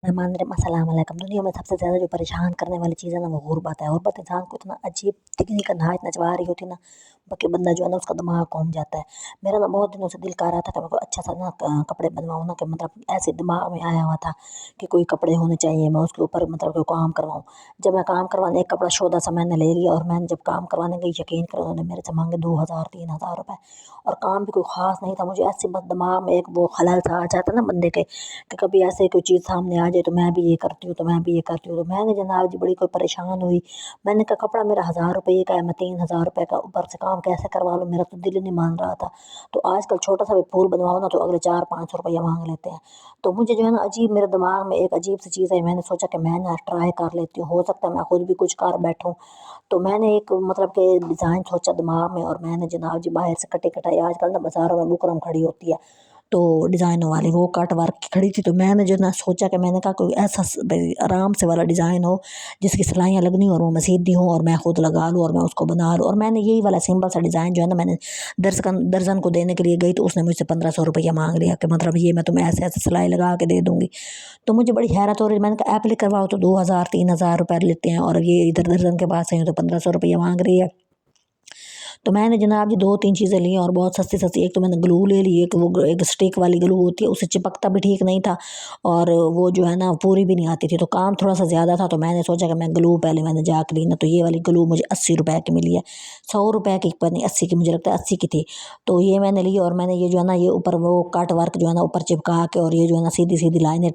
अस्सलाम वालेकुम। दुनिया में सबसे ज़्यादा जो परेशान करने वाली चीज़ है ना वो गुर्बत है। गुर्बत इंसान को इतना अजीब तरीके का नहायत नचवा रही होती है ना, बाकी बंदा जो है ना उसका दिमाग घूम जाता है। मेरा ना बहुत दिनों से दिल कर रहा था कि मेरे को अच्छा सा ना कपड़े बनवाऊँ ना, कि मतलब ऐसे दिमाग में आया हुआ था कि कोई कपड़े होने चाहिए, मैं उसके ऊपर मतलब कोई काम करवाऊँ। जब मैं काम करवाने एक कपड़ा शोधा सा मैंने ले लिया और मैंने जब काम करवाने गई, यकीन करो उन्होंने मेरे से माँगे 2000 3000 रुपए, और काम भी कोई ख़ास नहीं था। मुझे ऐसे बस दिमाग में एक वो खलल सा आ जाता है ना बंदे के, कि कभी ऐसे कोई चीज़ सामने आ जाए तो मैं भी ये करती हूँ, तो मैं भी ये करती हूँ। तो मैंने जनाब जी बड़ी कोई परेशान हुई। मैंने कहा कपड़ा मेरा 1000 रुपये का है, मैं 3000 रुपये का ऊपर से काम कैसे करवा लूँ, मेरा तो दिल ही नहीं मान रहा था। तो आजकल छोटा सा भी फूल बनवाओ ना तो अगले 400-500 रुपया मांग लेते हैं। तो मुझे जो है ना अजीब, मेरे दिमाग में एक अजीब सी चीज़ है, मैंने सोचा कि मैं ना ट्राई कर लेती हूँ, हो सकता है मैं खुद भी कुछ कर बैठूँ। तो मैंने एक मतलब कि डिज़ाइन सोचा दिमाग में, और मैंने जनाब जी बाहर से कटे कटाई, आजकल ना बाज़ारों में बुकरम खड़ी होती है तो डिज़ाइनों वाली, वो कट वर्क की खड़ी थी। तो मैंने जो ना सोचा कि मैंने कहा कोई ऐसा भाई आराम से वाला डिज़ाइन हो जिसकी सिलाइयाँ लगनी हो और वो मैं सीधी हूँ और मैं खुद लगा लूँ और मैं उसको बना लूँ। और मैंने यही वाला सिंपल सा डिज़ाइन जो है ना, मैंने दर्जन को देने के लिए गई तो उसने मुझसे 1500 रुपया मांग लिया कि मतलब ये मैं तुम्हें ऐसे ऐसे सिलाई लगा के दे दूँगी। तो मुझे बड़ी हैरत हो रही, मैंने कहा एप्लीक करवाओ तो 2000 3000 रुपये लेते हैं, और ये इधर दर्जन के पास है तो 1500 रुपया मांग रही है। तो मैंने जनाब जी 2-3 चीज़ें ली और बहुत सस्ती-सस्ती। एक तो मैंने ग्लू ले ली, एक वो एक स्टिक वाली ग्लू होती है, उससे चिपकता भी ठीक नहीं था और वो जो है ना पूरी भी नहीं आती थी, तो काम थोड़ा-सा ज़्यादा था। तो मैंने सोचा कि मैं ग्लू पहले मैंने जाके ली ना, तो ये वाली ग्लू मुझे 80 रुपए की मिली है। 100 रुपए की पता नहीं 80 की, मुझे लगता है 80 की थी। तो ये मैंने ली और मैंने ये जो है ना ये ऊपर वो कट वर्क जो है ना ऊपर चिपका के, और ये जो है ना सीधी-सीधी लाइनें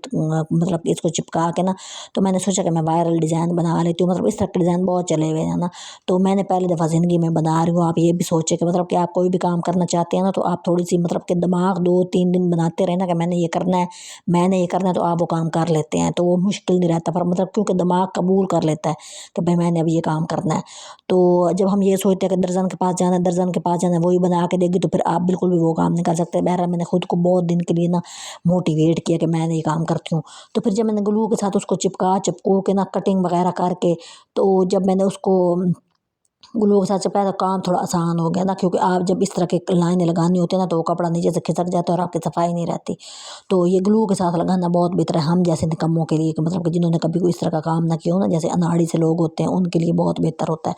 मतलब इसको चिपका के ना, तो मैंने सोचा कि मैं वायरल डिज़ाइन बना लेती हूँ। मतलब इस तरह के डिज़ाइन बहुत चले हुए हैं ना, तो मैंने पहली दफ़ा ज़िंदगी में बना रही हूँ। आप ये भी सोचें कि मतलब कि आप कोई भी काम करना चाहते हैं ना, तो आप थोड़ी-सी मतलब कि दिमाग 2-3 दिन बनाते रहें ना कि मैंने ये करना है, मैंने ये करना है, तो आप वो काम कर लेते हैं। तो वो मुश्किल नहीं रहता, पर मतलब क्योंकि दिमाग कबूल कर लेता है कि भाई मैंने अब ये काम करना है। तो जब हम ये सोचते हैं कि दर्ज़न के पास जाना है, दर्ज़न के पास जाना है, वही बना के देगी, तो फिर आप बिल्कुल भी वो काम नहीं कर सकते। बहरहाल मैंने खुद को बहुत दिन के लिए ना मोटिवेट किया कि मैं ये काम करती हूँ। तो फिर जब मैंने ग्लू के साथ उसको चिपकू के ना कटिंग वगैरह करके, तो जब मैंने उसको ग्लू के साथ चिपकाया तो काम थोड़ा आसान हो गया ना, क्योंकि आप जब इस तरह के लाइनें लगानी होती है ना तो वो कपड़ा नीचे से खिसक जाता है और आपकी सफाई नहीं रहती। तो ये ग्लू के साथ लगाना बहुत बेहतर है हम जैसे निकम्मों के लिए, कि मतलब कि जिन्होंने कभी कोई इस तरह का काम ना किया हो ना, जैसे अनाड़ी से लोग होते हैं, उनके लिए बहुत बेहतर होता है।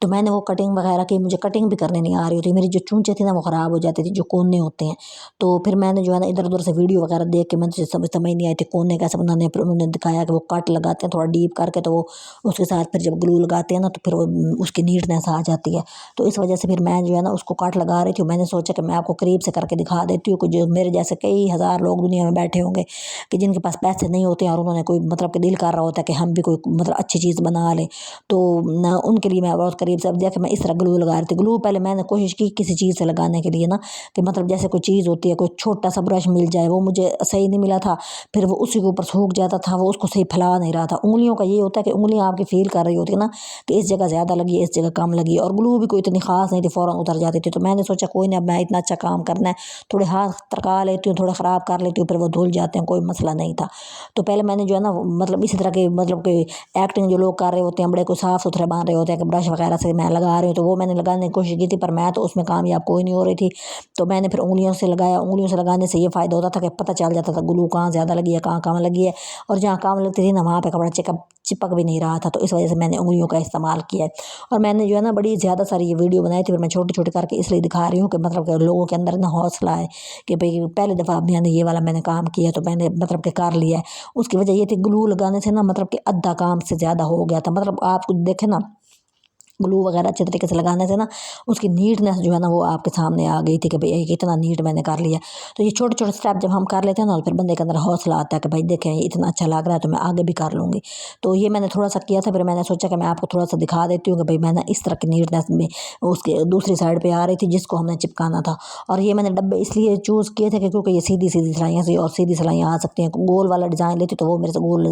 तो मैंने वो कटिंग वगैरह की, मुझे कटिंग भी करने नहीं आ रही होती, मेरी जो चूंचे थी ना वो ख़राब हो जाती थी, जो कोने होते हैं। तो फिर मैंने जो है ना इधर उधर से वीडियो वगैरह देख के मुझे समझ नहीं आई थी कोने कैसे बनाने। फिर उन्होंने दिखाया कि वो कट लगाते हैं थोड़ा डीप करके, तो वो उसके साथ फिर जब ग्लू लगाते हैं ना तो फिर वो उसकी नीटनेस आ जाती है। तो इस वजह से फिर मैं जो है ना उसको काट लगा रही थी। मैंने सोचा कि मैं आपको करीब से करके दिखा देती हूँ कि जो मेरे जैसे कई हज़ार लोग दुनिया में बैठे होंगे कि जिनके पास पैसे नहीं होते हैं और उन्होंने कोई मतलब कि दिल कर रहा होता है कि हम भी कोई मतलब अच्छी चीज़ बना लें, तो ना उनके लिए मैं बहुत करीब से। अब देखिए मैं इस तरह ग्लू लगा रही थी। ग्लू पहले मैंने कोशिश की किसी चीज़ से लगाने के लिए ना, कि मतलब जैसे कोई चीज़ होती है, कोई छोटा सा ब्रश मिल जाए, वो मुझे सही नहीं मिला था। फिर वो उसी के ऊपर सूख जाता था, वो उसको सही फैला नहीं रहा था। उंगलियों का ये होता है कि उंगलियां आपकी फील कर रही होती है ना कि इस जगह ज़्यादा लगी है, इस जगह कम लगी है, और ग्लू भी कोई इतनी खास नहीं थी, फ़ौरन उतर जाती थी। तो मैंने सोचा कोई नहीं, अब मैं इतना अच्छा काम करना है, थोड़े हाथ तरका लेती हूँ, थोड़ा ख़राब कर लेती हूँ, फिर वो धुल जाते हैं, कोई मसला नहीं था। तो पहले मैंने जो है ना मतलब इसी तरह के मतलब कि एक्टिंग जो लोग कर रहे होते हैं बड़े को साफ़ सुथरे बन रहे होते हैं कि ब्रश वगैरह से मैं लगा रही हूँ, तो वो मैंने लगाने की कोशिश की थी, पर मैं तो उसमें कामयाब कोई नहीं हो रही थी। तो मैंने फिर उंगलियों से लगाया। उंगलियों से लगाने से ये फ़ायदा होता था कि पता चल जाता था ग्लू कहाँ ज़्यादा लगी है, कहाँ कम लगी है, और जहाँ कम लगती थी ना वहाँ पे कपड़ा चिपक भी नहीं रहा था। तो इस वजह से मैंने उंगलियों का इस्तेमाल किया है। और मैंने जो है ना बड़ी ज़्यादा सारी ये वीडियो बनाई थी, फिर मैं छोटी-छोटी करके इसलिए दिखा रही हूँ कि मतलब कि लोगों के अंदर ना हौसला है कि भई पहली दफ़ा मैंने ये वाला मैंने काम किया तो मैंने मतलब कि कर लिया है। उसकी वजह ये थी ग्लू लगाने से ना मतलब कि आधा काम से ज़्यादा हो गया था। मतलब आप कुछ देखें ना, ग्लू वगैरह अच्छे तरीके से लगाने से ना उसकी नीटनेस जो है ना वो आपके सामने आ गई थी कि भाई ये कितना नीट मैंने कर लिया। तो ये छोटे-छोटे स्टेप जब हम कर लेते हैं ना, तो फिर बंदे के अंदर हौसला आता है कि भाई देखें ये इतना अच्छा लग रहा है तो मैं आगे भी कर लूँगी। तो ये मैंने थोड़ा-सा किया था, फिर मैंने सोचा कि मैं आपको थोड़ा-सा दिखा देती हूँ कि भाई मैं ना इस तरह की नीटनेस में उसके दूसरी साइड पे आ रही थी जिसको हमने चिपकाना था। और ये मैंने डब्बे इसलिए चूज़ किए थे कि क्योंकि ये सीधी-सीधी सिलाइयाँ सी और सीधी सिलाइयाँ आ सकती हैं। गोल वाला डिज़ाइन लेती तो वो मेरे से गोल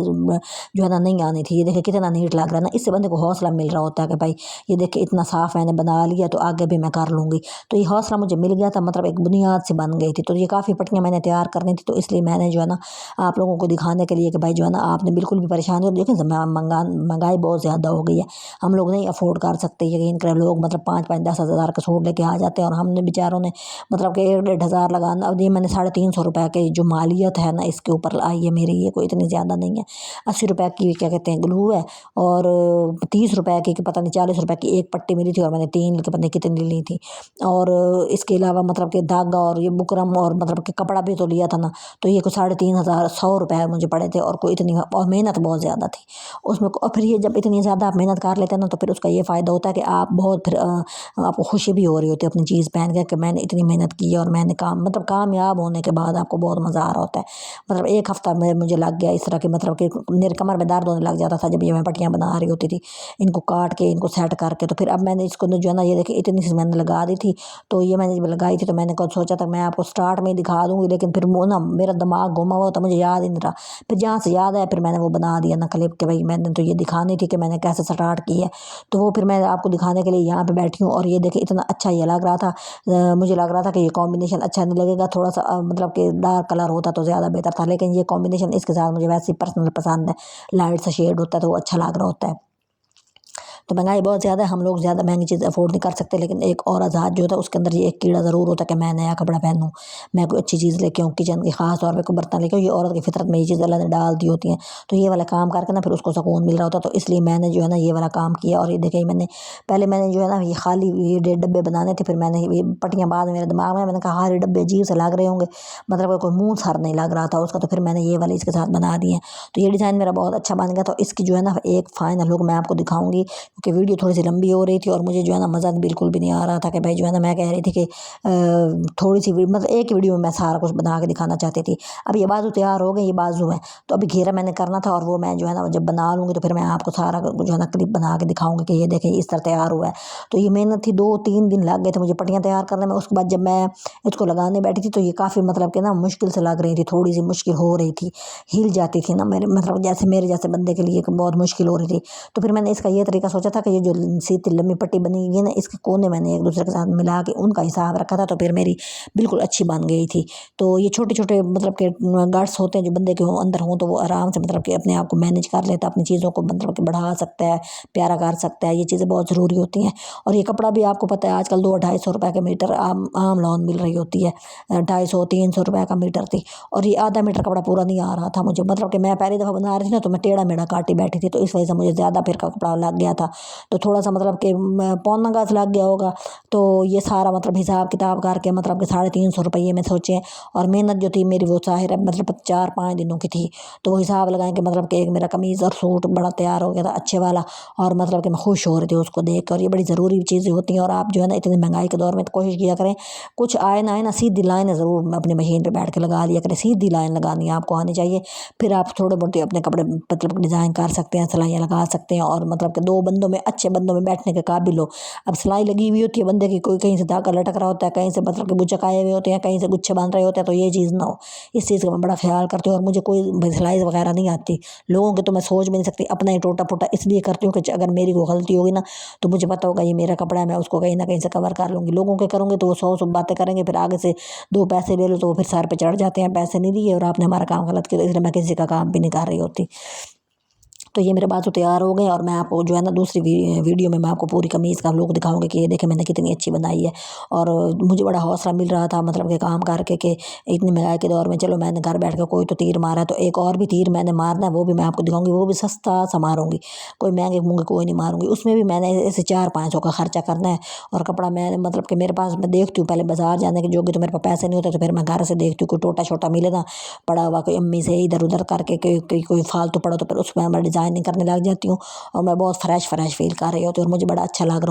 जो है ना नहीं आनी थी। ये देखिए कितना नीट लग रहा है ना, इससे बंदे को हौसला मिल रहा होता है कि भाई ये देखिए इतना साफ़ मैंने बना लिया, तो आगे भी मैं कर लूँगी। तो ये हौसला मुझे मिल गया था, मतलब एक बुनियाद सी बन गई थी। तो ये काफ़ी पट्टियाँ मैंने तैयार करनी थी, तो इसलिए मैंने जो है ना आप लोगों को दिखाने के लिए कि भाई जो है ना आपने बिल्कुल भी परेशान हो, देखें महंगाई बहुत ज़्यादा हो गई है, हम लोग नहीं अफोर्ड कर सकते। यकीन करें, लोग मतलब 5-5 10,000 का सूट लेके आ जाते हैं, और हमने बेचारों ने मतलब कि 1-1.5 हज़ार लगाना। अब ये मैंने 350 रुपये के जो मालियत है ना इसके ऊपर आई है मेरी, ये कोई इतनी ज़्यादा नहीं है। 80 रुपये की क्या कहते हैं ग्लू है, और 30 रुपये की पता नहीं 40 रुपये की एक पट्टी मिली थी, और मैंने 3 पता नहीं कितनी ली थी। और इसके अलावा मतलब कि धागा और ये बुकरम और मतलब कि कपड़ा भी तो लिया था ना, तो ये कुछ 3,500 100 रुपये मुझे पड़े थे, और कोई इतनी, और मेहनत बहुत ज़्यादा थी उसमें। और फिर ये जब इतनी ज़्यादा आप मेहनत कर लेते हैं ना, तो फिर उसका ये फ़ायदा होता है कि आप बहुत फिर आपको खुशी भी हो रही होती है अपनी चीज़ पहन के कि मैंने इतनी मेहनत की है, और मैंने मतलब कामयाब होने के बाद आपको बहुत मज़ा आ रहा होता है। मतलब 1 हफ़्ता में मुझे लग गया इस तरह के, मतलब कि मेरे कमर में दर्द होने लग जाता था जब ये मैं पट्टियाँ बना रही होती थी, इनको काट के इनको सेट करके। तो फिर अब मैंने इसको जो है ना, ये देखिए इतनी सी मैंने लगा दी थी। तो ये मैंने जब लगाई थी, तो मैंने कल सोचा था मैं आपको स्टार्ट में ही दिखा दूँगी, लेकिन फिर वो ना मेरा दिमाग घुमा हुआ था, मुझे याद ही नहीं रहा। फिर जहाँ से याद आया फिर मैंने वो बना दिया ना क्लिप कि भाई मैंने तो ये दिखानी थी कि मैंने कैसे स्टार्ट की है। तो वो फिर मैं आपको दिखाने के लिए यहाँ पे बैठी हूँ, और ये देखिए इतना अच्छा ये लग रहा था। मुझे लग रहा था कि ये कॉम्बिनेशन अच्छा नहीं लगेगा, थोड़ा सा मतलब कि डार्क कलर होता तो ज़्यादा बेहतर था, लेकिन ये कॉम्बिनेशन इसके साथ मुझे वैसे ही पर्सनल पसंद है। लाइट सा शेड होता है तो वो अच्छा लग रहा होता है। तो महंगाई बहुत ज़्यादा है, हम लोग ज़्यादा महंगी चीज़ अफोर्ड नहीं कर सकते, लेकिन एक और आज़ाद जो होता है उसके अंदर ये एक कीड़ा ज़रूर होता है कि मैं नया कपड़ा पहनूँ, मैं कोई अच्छी चीज़ लेके आऊँ किचन की, खास तौर पे कोई बर्तन लेके आऊँ। ये औरत की फितरत में ये चीज़ अल्लाह ने डाल दी होती हैं, तो ये वाला काम करके ना फिर उसको सुकून मिल रहा होता है। तो इसलिए मैंने जो है ना ये वाला काम किया, और ये देखिए मैंने जो है ना ये खाली ये 1.5 डब्बे बनाने थे, फिर मैंने ये पट्टियाँ बाद में मेरे दिमाग में, मैंने कहा हाँ ये डब्बे अजीब से लग रहे होंगे, मतलब कोई मुँह सर नहीं लग रहा था उसका, तो फिर मैंने ये वाले इसके साथ बना दिए। तो ये डिज़ाइन मेरा बहुत अच्छा बन गया। तो इसकी जो है ना एक फ़ाइनल लुक मैं आपको दिखाऊँगी, क्योंकि वीडियो थोड़ी सी लंबी हो रही थी, और मुझे जो है ना मज़ा बिल्कुल भी नहीं आ रहा था कि भाई जो है ना मैं कह रही थी कि थोड़ी सी मतलब एक वीडियो में मैं सारा कुछ बना के दिखाना चाहती थी। अब ये बाजू तैयार हो गई, ये बाजू है, तो अभी घेरा मैंने करना था, और वो मैं जो है ना जब बना लूँगी तो फिर मैं आपको सारा जो है ना क्लिप बना के दिखाऊँगी कि ये देखें इस तरह तैयार हुआ है। तो ये मेहनत थी, 2-3 दिन लग गए थे मुझे पट्टियाँ तैयार करने में। उसके बाद जब मैं इसको लगाने बैठी थी, तो ये काफ़ी मतलब कि ना मुश्किल से लग रही थी, थोड़ी सी मुश्किल हो रही थी, हिल जाती थी ना मेरे, मतलब जैसे मेरे जैसे बंदे के लिए बहुत मुश्किल हो रही थी। तो फिर मैंने इसका ये तरीका सोचा था कि ये जो सीधी लंबी पट्टी बनी हुई है ना, इसके कोने मैंने एक दूसरे के साथ मिला के उनका हिसाब रखा था, तो फिर मेरी बिल्कुल अच्छी बन गई थी। तो ये छोटे छोटे मतलब के गट्स होते हैं जो बंदे के अंदर हों, तो वो आराम से मतलब कि अपने आप को मैनेज कर लेता है, अपनी चीज़ों को मतलब कि बढ़ा सकता है, प्यारा कर सकता है। ये चीज़ें बहुत ज़रूरी होती हैं। और ये कपड़ा भी आपको पता है आजकल 200-250 रुपये के मीटर आम लॉन मिल रही होती है, 250-300 रुपये का मीटर थी। और ये आधा मीटर कपड़ा पूरा नहीं आ रहा था मुझे, मतलब कि मैं पहली दफ़ा बना रही थी ना, तो मैं टेढ़ा मेढ़ा काटी बैठी थी, तो इस वजह से मुझे ज़्यादा फिर का कपड़ा लग गया था। तो थोड़ा सा मतलब कि पौना गज लग गया होगा। तो ये सारा मतलब हिसाब किताब करके मतलब कि 350 रुपये में सोचें, और मेहनत जो थी मेरी वो ज़ाहिर है मतलब 4-5 दिनों की थी। तो वो हिसाब लगाएं कि मतलब कि एक मेरा कमीज़ और सूट बड़ा तैयार हो गया था अच्छे वाला, और मतलब कि मैं खुश हो रही थी उसको देख कर। और ये बड़ी ज़रूरी चीज़ें होती हैं, और आप जो है ना इतनी महंगाई के दौर में तो कोशिश किया करें, कुछ आए ना सीधी लाइन ज़रूर अपनी मशीन पर बैठ के लगा लिया करें, सीधी लाइन लगानी आपको आनी चाहिए। फिर आप थोड़े बहुत अपने कपड़े मतलब डिज़ाइन कर सकते हैं, सिलाइयाँ लगा सकते हैं, और मतलब कि 2 बंदों में अच्छे बंदों में बैठने के काबिल हो। अब सिलाई लगी हुई होती है बंदे की, कोई कहीं से धागा लटक रहा होता है, कहीं से मतलब कि बुचक आए हुए होते हैं, कहीं से गुच्छे बन रहे होते हैं, तो ये चीज़ ना हो। इस चीज़ का मैं बड़ा ख्याल करती हूँ। और मुझे कोई सिलाई वगैरह नहीं आती, लोगों के तो मैं सोच भी नहीं सकती, अपना ही टोटा फोटा इसलिए करती हूँ कि अगर मेरी कोई गलती होगी ना, तो मुझे पता होगा ये मेरा कपड़ा है, मैं उसको कहीं ना कहीं से कवर कर लूँगी। लोगों के करूँगी तो वो 100 बातें करेंगे, फिर आगे से 2 पैसे ले लो तो वो फिर सर पे चढ़ जाते हैं, पैसे नहीं दिए और आपने हमारा काम गलत किया, तो इसलिए मैं किसी का काम भी नहीं कर रही होती। तो ये मेरे बाजू तैयार हो गए, और मैं आपको जो है ना दूसरी वीडियो में मैं आपको पूरी कमीज़ का लुक दिखाऊंगी कि ये देखें मैंने कितनी अच्छी बनाई है। और मुझे बड़ा हौसला मिल रहा था मतलब कि काम करके कि इतनी महंगाई के दौर में चलो मैंने घर बैठ के कोई तो तीर मारा है, तो एक और भी तीर मैंने मारना है, वो भी मैं आपको दिखाऊंगी, वो भी सस्ता सा मारूंगी, कोई महंगे मूंगे कोई नहीं मारूंगी। उसमें भी मैंने ऐसे 400-500 का खर्चा करना है। और कपड़ा मैं मतलब कि मेरे पास मैं देखती हूँ पहले बाजार जाने के जोगे, तो मेरे पास पैसे नहीं होते, तो फिर मैं घर से देखती हूँ कोई टोटा छोटा मिले ना पड़ा हुआ, कोई अम्मी से इधर उधर करके कोई फालतू पड़ा, तो फिर उसमें मैं डिज़ाइनिंग करने लग जाती हूँ, और मैं बहुत फ्रेश फ्रेश फील कर रही होती हूँ, और मुझे बड़ा अच्छा लग रहा